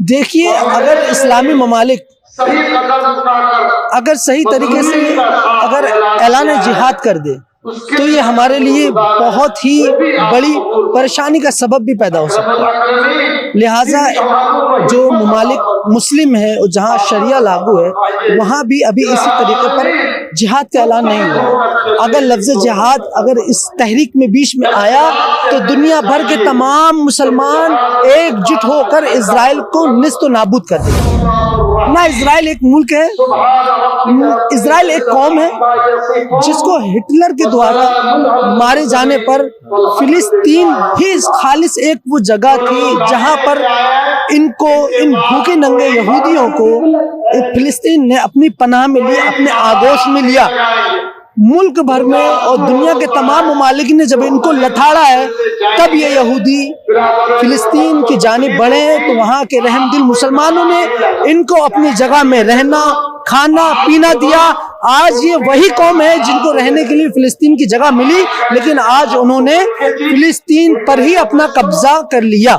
देखिए, अगर इस्लामी ममालिक अगर सही तरीके से अगर ऐलान जिहाद कर दे तो ये हमारे लिए बहुत ही बड़ी परेशानी का सबब भी पैदा हो सकता है। लिहाजा जो ममालिक मुस्लिम है और जहाँ शरिया लागू है वहाँ भी अभी इसी तरीके पर जिहाद का ऐलान नहीं हुआ। अगर लफ्ज़ जिहाद अगर इस तहरीक में बीच में आया तो दुनिया भर के तमाम मुसलमान एकजुट होकर इजराइल को निस्त नाबूद कर देंगे। ना इजराइल एक मुल्क है, इजराइल एक कौम है जिसको हिटलर के द्वारा मारे जाने पर फिलिस्तीन ही खालिस एक वो जगह थी जहां पर इनको, इन भूखे नंगे यहूदियों को फिलिस्तीन ने अपनी पनाह में लिया, अपने आगोश में लिया। मुल्क भर में और दुनिया के तमाम ममालिक ने जब इनको लथाड़ा है तब ये यहूदी फिलिस्तीन की जानिब बढ़े हैं। तो वहाँ के रहमदिल मुसलमानों ने इनको अपनी जगह में रहना, खाना पीना दिया। आज ये वही कौम है जिनको रहने के लिए फिलिस्तीन की जगह मिली, लेकिन आज उन्होंने फिलिस्तीन पर ही अपना कब्जा कर लिया।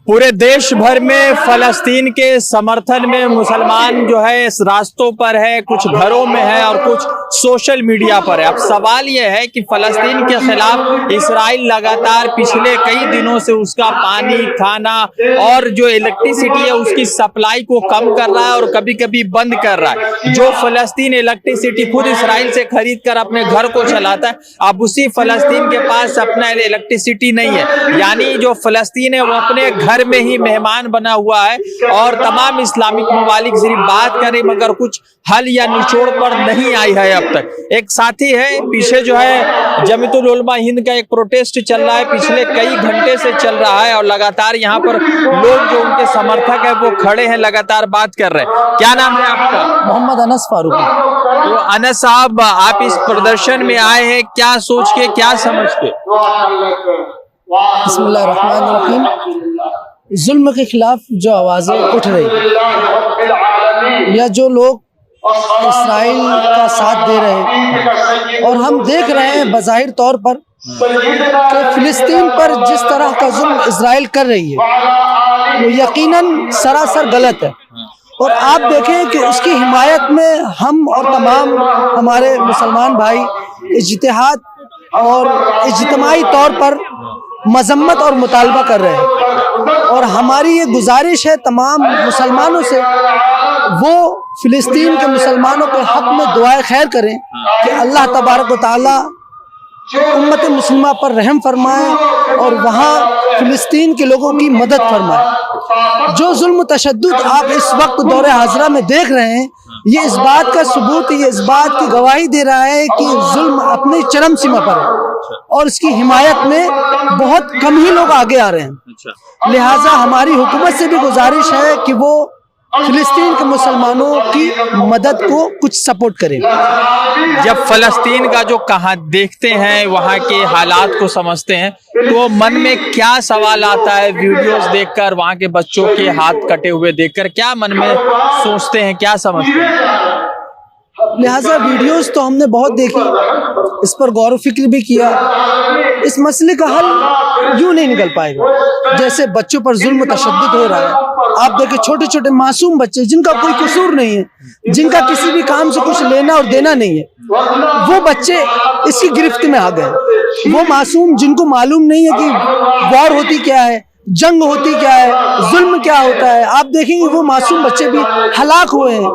पूरे देश भर में फलस्तीन के समर्थन में मुसलमान जो है इस रास्तों पर है, कुछ घरों में है और कुछ सोशल मीडिया पर है। अब सवाल यह है कि फलस्तीन के खिलाफ इसराइल लगातार पिछले कई दिनों से उसका पानी, खाना और जो इलेक्ट्रिसिटी है उसकी सप्लाई को कम कर रहा है और कभी कभी बंद कर रहा है। जो फलस्तीन इलेक्ट्रिसिटी खुद इसराइल से खरीद कर अपने घर को चलाता है, अब उसी फलस्तीन के पास अपना इलेक्ट्रिसिटी नहीं है। यानी जो फलस्तीन है वो अपने घर में ही मेहमान बना हुआ है और तमाम इस्लामिक ममालिक सिर्फ बात करें मगर कुछ हल या निचोड़ पर नहीं आई है अब तक। एक साथी है पीछे जो है जमीयतुल उलमा हिंद का एक प्रोटेस्ट चल रहा है, पिछले कई घंटे से चल रहा है और लगातार यहाँ पर लोग जो उनके समर्थक है वो खड़े हैं, लगातार बात कर रहे हैं। क्या नाम है आपका? मोहम्मद अनस फारूकी। तो अनस साहब, आप इस प्रदर्शन में आए हैं क्या सोच के, क्या समझ के? बिस्मिल्लाहिर्रहमानिर्रहीम। जुल्म के खिलाफ जो आवाजें उठ रही या जो लोग इसराइल का साथ दे रहे हैं और हम देख रहे हैं बज़ाहिर तौर पर कि फिलिस्तीन पर जिस तरह का जुल्म इसराइल कर रही है वो यकीनन सरासर गलत है। और आप देखें कि उसकी हिमायत में हम और तमाम हमारे मुसलमान भाई इज्तिहाद और इज्तिमाई तौर पर मजम्मत और मुतालबा कर रहे हैं। और हमारी ये गुजारिश है तमाम मुसलमानों से, वो फिलिस्तीन के मुसलमानों के हक में दुआए खैर करें कि अल्लाह तबारक व तआला उम्मत मुस्लिमा पर रहम फरमाए और वहाँ फिलिस्तीन के लोगों की मदद फरमाए। जो जुल्म तशद्दुद आप इस वक्त दौरे हाजरा में देख रहे हैं ये इस बात का सबूत, ये इस बात की गवाही दे रहा है कि जुल्म अपनी चरम सीमा पर है और इसकी हिमायत में बहुत कम ही लोग आगे आ रहे हैं। लिहाजा हमारी हुकूमत से भी गुजारिश है कि वो फिलिस्तीन के मुसलमानों की मदद को कुछ सपोर्ट करें। जब फलस्तीन का जो कहाँ देखते हैं, वहाँ के हालात को समझते हैं तो मन में क्या सवाल आता है? वीडियोस देखकर, वहाँ के बच्चों के हाथ कटे हुए देखकर क्या मन में सोचते हैं, क्या समझते हैं? लिहाजा वीडियोस तो हमने बहुत देखी, इस पर गौर व फिक्र भी किया। इस मसले का हल यूं नहीं निकल पाएगा। जैसे बच्चों पर जुल्म तशद्दुद हो रहा है, आप देखें छोटे छोटे मासूम बच्चे जिनका कोई कसूर नहीं है, जिनका किसी भी काम से कुछ लेना और देना नहीं है, वो बच्चे इसकी गिरफ्त में आ गए। वो मासूम जिनको मालूम नहीं है कि वॉर होती क्या है, जंग होती क्या है, जुल्म क्या होता है, आप देखेंगे वो मासूम बच्चे भी हलाक हुए हैं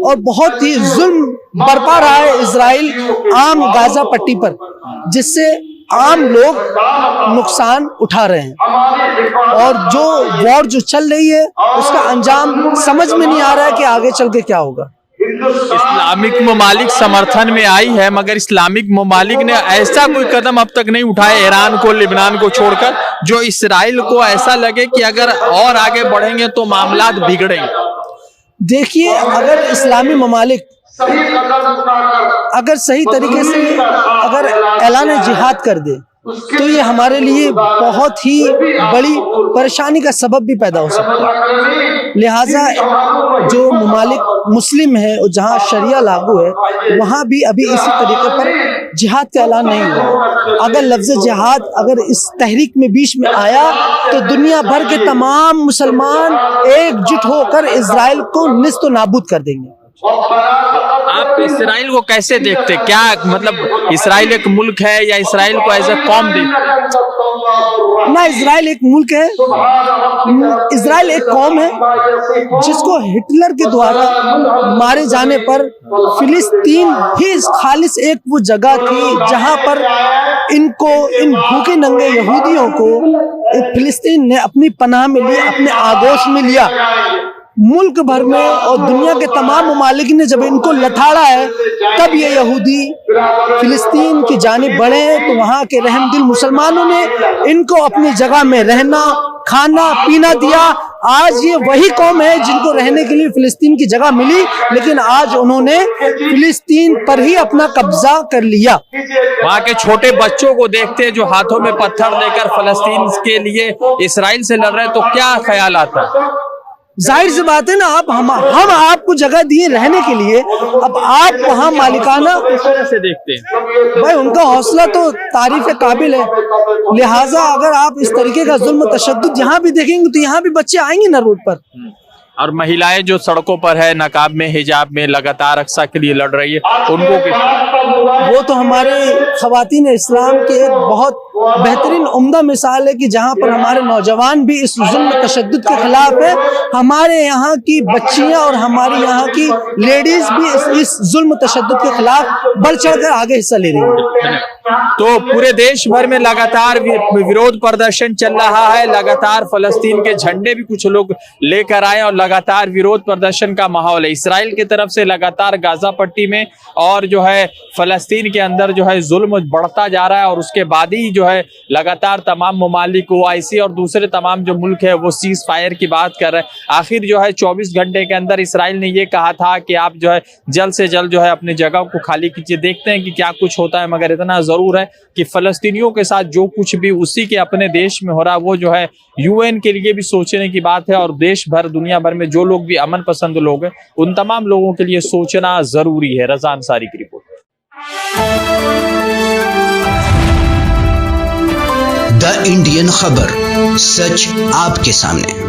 और बहुत ही जुल्म बरपा रहा है इजराइल आम गाजा पट्टी पर, जिससे आम लोग नुकसान उठा रहे हैं। और जो वॉर जो चल रही है उसका अंजाम समझ में नहीं आ रहा है कि आगे चल के क्या होगा। इस्लामिक ममालिक समर्थन में आई है मगर इस्लामिक ममालिक ने ऐसा कोई कदम अब तक नहीं उठाया, ईरान को, लिबनान को छोड़कर, जो इसराइल को ऐसा लगे कि अगर और आगे बढ़ेंगे तो मामलात बिगड़ेंगे। देखिए, अगर इस्लामी ममालिक अगर सही तरीके से अगर ऐलान जिहाद कर दे तो ये हमारे लिए बहुत ही बड़ी परेशानी का सबब भी पैदा हो सकता है। लिहाजा जो ममालिक मुस्लिम है और जहाँ शरिया लागू है वहाँ भी अभी इसी तरीके पर जिहाद का ऐलान नहीं हुआ। अगर लफ्ज़ जिहाद अगर इस तहरीक में बीच में आया तो दुनिया भर के तमाम मुसलमान एकजुट होकर इजराइल को निस्त नाबूद कर देंगे। आप इसराइल को कैसे देखते, क्या मतलब इसराइल एक मुल्क है या इसराइल को एज ए कौम देखते? ना, इसराइल एक मुल्क है, इसराइल एक कौम है जिसको हिटलर के द्वारा मारे जाने पर फिलिस्तीन ही खालिस एक वो जगह थी जहां पर इनको, इन भूखे नंगे यहूदियों को फिलिस्तीन ने अपनी पनाह में लिया, अपने आगोश में लिया। मुल्क भर में और दुनिया के तमाम ममालिक ने जब इनको लताड़ा है तब ये यहूदी फिलिस्तीन की जानिब बढ़े हैं। तो वहाँ के रहमदिल मुसलमानों ने इनको अपनी जगह में रहना, खाना, पीना दिया। आज ये वही कौम है जिनको रहने के लिए फिलिस्तीन की जगह मिली, लेकिन आज उन्होंने फिलिस्तीन पर ही अपना कब्जा कर लिया। वहाँ के छोटे बच्चों को देखते हैं जो हाथों में पत्थर लेकर फलस्तीन के लिए इसराइल से लड़ रहे हैं, तो क्या ख्याल आता है? जाहिर सी बात है ना, हम आपको जगह दिए रहने के लिए, अब आप वहाँ मालिकाना से देखते हैं। भाई उनका हौसला तो तारीफ के काबिल है। लिहाजा अगर आप इस तरीके का जुल्म तशद्दुद यहाँ भी देखेंगे तो यहाँ भी बच्चे आएंगे ना रोड पर। और महिलाएं जो सड़कों पर है, नकाब में, हिजाब में, लगातार रक्षा के लिए लड़ रही है, उनको वो तो हमारे खवातीन इस्लाम के एक बहुत बेहतरीन उम्दा मिसाल है कि जहाँ पर हमारे नौजवान भी इस जुल्म तशद्दुद के खिलाफ है। हमारे यहाँ की बच्चियाँ और हमारी यहाँ की लेडीज भी इस जुल्म तशद्दुद के खिलाफ बढ़ चढ़ कर आगे हिस्सा ले रही है। तो पूरे देश भर में लगातार विरोध प्रदर्शन चल रहा है, लगातार फलस्तीन के झंडे भी कुछ लोग लेकर आए और लगातार विरोध प्रदर्शन का माहौल है। इसराइल की तरफ से लगातार गाजा पट्टी में और जो है फलस्तीन के अंदर जो है जुल्म बढ़ता जा रहा है, और उसके बाद ही जो है लगातार तमाम ममालिक, OIC और दूसरे तमाम जो मुल्क है वो सीज फायर की बात कर रहे हैं। आखिर जो है 24 घंटे के अंदर इसराइल ने ये कहा था कि आप जो है जल्द से जल्द जो है अपनी जगह को खाली कीजिए। देखते हैं कि क्या कुछ होता है, मगर इतना जरूर है कि फलस्तीनियों के साथ जो कुछ भी उसी के अपने देश में हो रहा है वो जो है UN के लिए भी सोचने की बात है, और देश भर, दुनिया भर में जो लोग भी अमन पसंद लोग हैं उन तमाम लोगों के लिए सोचना जरूरी है। रज़ा अंसारी की रिपोर्ट। द इंडियन खबर, सच आपके सामने।